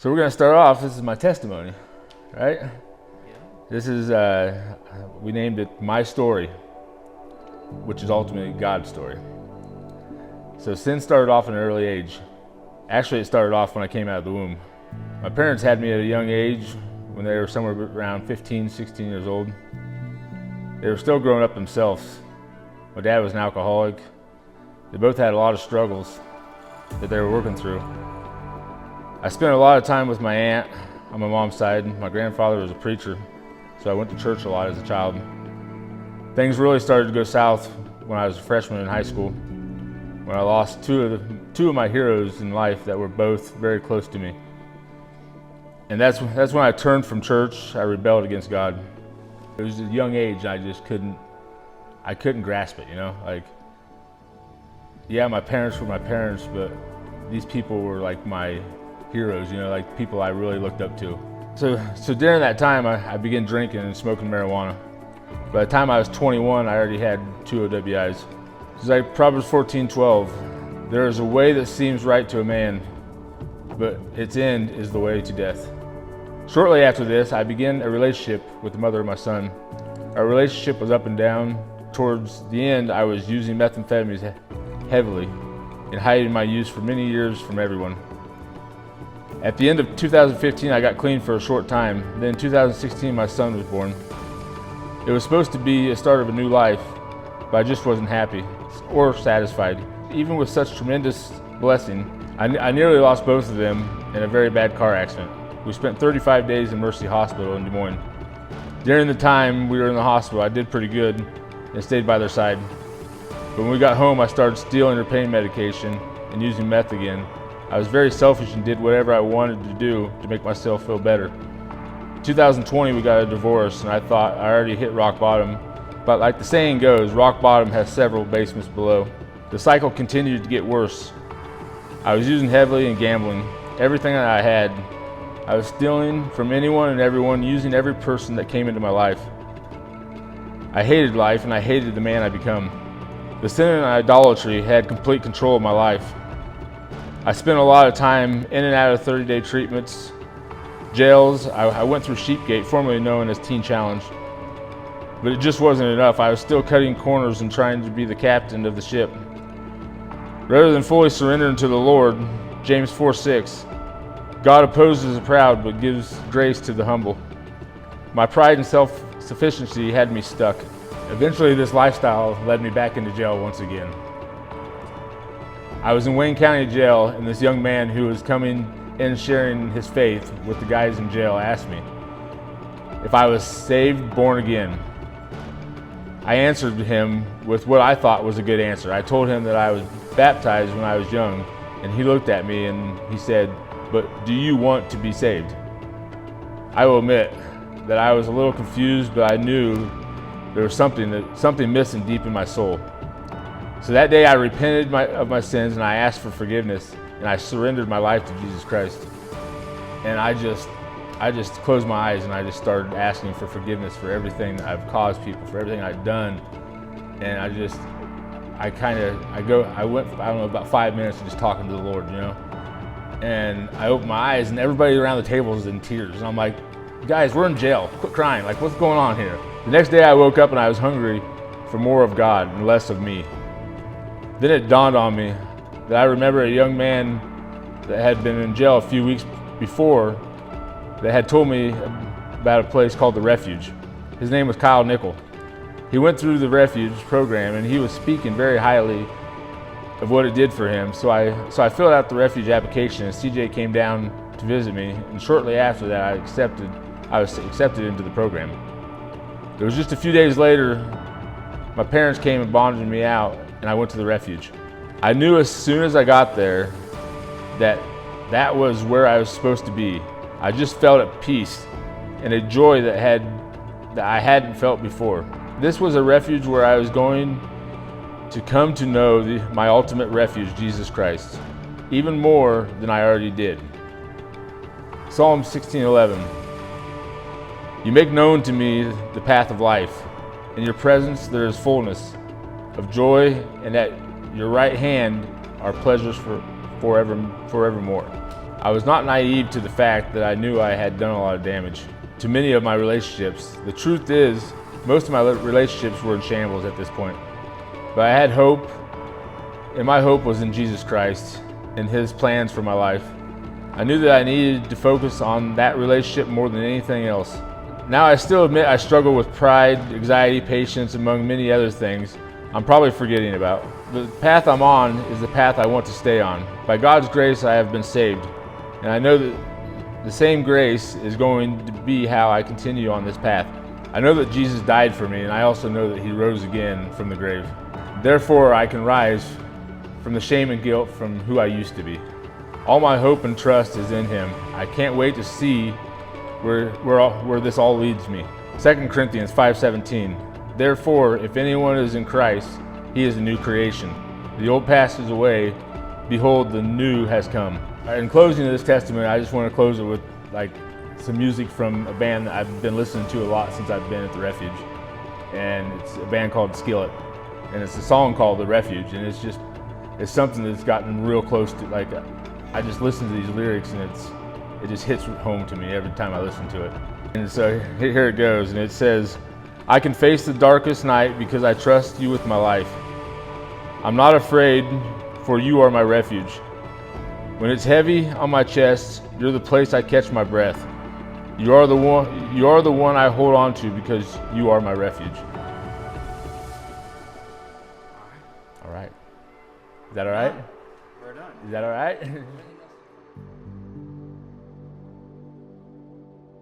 So we're going to start off. This is my testimony, right? Yeah. This is, we named it My Story, which is ultimately God's story. So sin started off at an early age. Actually, it started off when I came out of the womb. My parents had me at a young age when they were somewhere around 15, 16 years old. They were still growing up themselves. My dad was an alcoholic. They both had a lot of struggles that they were working through. I spent a lot of time with my aunt on my mom's side. My grandfather was a preacher, so I went to church a lot as a child. Things really started to go south when I was a freshman in high school, when I lost two of my heroes in life that were both very close to me. And that's when I turned from church. I rebelled against God. It was a young age. I couldn't grasp it, you know? Like, yeah, my parents were my parents, but these people were like my heroes, you know, like people I really looked up to. So during that time, I began drinking and smoking marijuana. By the time I was 21, I already had 2 OWIs. It's like Proverbs 14:12. There is a way that seems right to a man, but its end is the way to death. Shortly after this, I began a relationship with the mother of my son. Our relationship was up and down. Towards the end, I was using methamphetamines heavily and hiding my use for many years from everyone. At the end of 2015, I got clean for a short time. Then in 2016, my son was born. It was supposed to be a start of a new life, but I just wasn't happy or satisfied. Even with such tremendous blessing, I nearly lost both of them in a very bad car accident. We spent 35 days in Mercy Hospital in Des Moines. During the time we were in the hospital, I did pretty good and stayed by their side. But when we got home, I started stealing their pain medication and using meth again. I was very selfish and did whatever I wanted to do to make myself feel better. In 2020, we got a divorce, and I thought I already hit rock bottom. But like the saying goes, rock bottom has several basements below. The cycle continued to get worse. I was using heavily and gambling. Everything that I had, I was stealing from anyone and everyone, using every person that came into my life. I hated life, and I hated the man I become. The sin and idolatry had complete control of my life. I spent a lot of time in and out of 30-day treatments, jails. I went through Sheepgate, formerly known as Teen Challenge. But it just wasn't enough. I was still cutting corners and trying to be the captain of the ship. Rather than fully surrendering to the Lord, James 4:6, God opposes the proud but gives grace to the humble. My pride and self-sufficiency had me stuck. Eventually, this lifestyle led me back into jail once again. I was in Wayne County Jail, and this young man who was coming in sharing his faith with the guys in jail asked me if I was saved, born again. I answered him with what I thought was a good answer. I told him that I was baptized when I was young, and he looked at me and he said, "But do you want to be saved?" I will admit that I was a little confused, but I knew there was something missing deep in my soul. So that day I repented of my sins, and I asked for forgiveness, and I surrendered my life to Jesus Christ. And I just closed my eyes, and I just started asking for forgiveness for everything that I've caused people, for everything I've done. And I went, I don't know, about 5 minutes of just talking to the Lord, you know? And I opened my eyes, and everybody around the table was in tears. And I'm like, guys, we're in jail, quit crying, like what's going on here? The next day I woke up and I was hungry for more of God and less of me. Then it dawned on me that I remember a young man that had been in jail a few weeks before that had told me about a place called the Refuge. His name was Kyle Nickel. He went through the Refuge program, and he was speaking very highly of what it did for him. So I filled out the Refuge application, and CJ came down to visit me, and shortly after that I was accepted into the program. It was just a few days later, my parents came and bonded me out, and I went to the Refuge. I knew as soon as I got there that was where I was supposed to be. I just felt at peace and a joy that I hadn't felt before. This was a refuge where I was going to come to know my ultimate refuge, Jesus Christ, even more than I already did. Psalm 16:11. You make known to me the path of life. In your presence there is fullness of joy, and at your right hand are pleasures forevermore. I was not naive to the fact that I knew I had done a lot of damage to many of my relationships. The truth is, most of my relationships were in shambles at this point. But I had hope, and my hope was in Jesus Christ and His plans for my life. I knew that I needed to focus on that relationship more than anything else. Now I still admit I struggle with pride, anxiety, patience, among many other things I'm probably forgetting about. The path I'm on is the path I want to stay on. By God's grace, I have been saved. And I know that the same grace is going to be how I continue on this path. I know that Jesus died for me, and I also know that He rose again from the grave. Therefore, I can rise from the shame and guilt from who I used to be. All my hope and trust is in Him. I can't wait to see where this all leads me. 2 Corinthians 5:17. Therefore, if anyone is in Christ, he is a new creation. The old passes away, behold, the new has come. In closing of this testament, I just want to close it with some music from a band that I've been listening to a lot since I've been at the Refuge. And it's a band called Skillet. And it's a song called The Refuge. And it's something that's gotten real close to, I just listen to these lyrics and it just hits home to me every time I listen to it. And so here it goes, and it says, I can face the darkest night because I trust you with my life. I'm not afraid, for you are my refuge. When it's heavy on my chest, you're the place I catch my breath. You are the one I hold on to because you are my refuge. All right. Is that all right? We're done. Is that all right?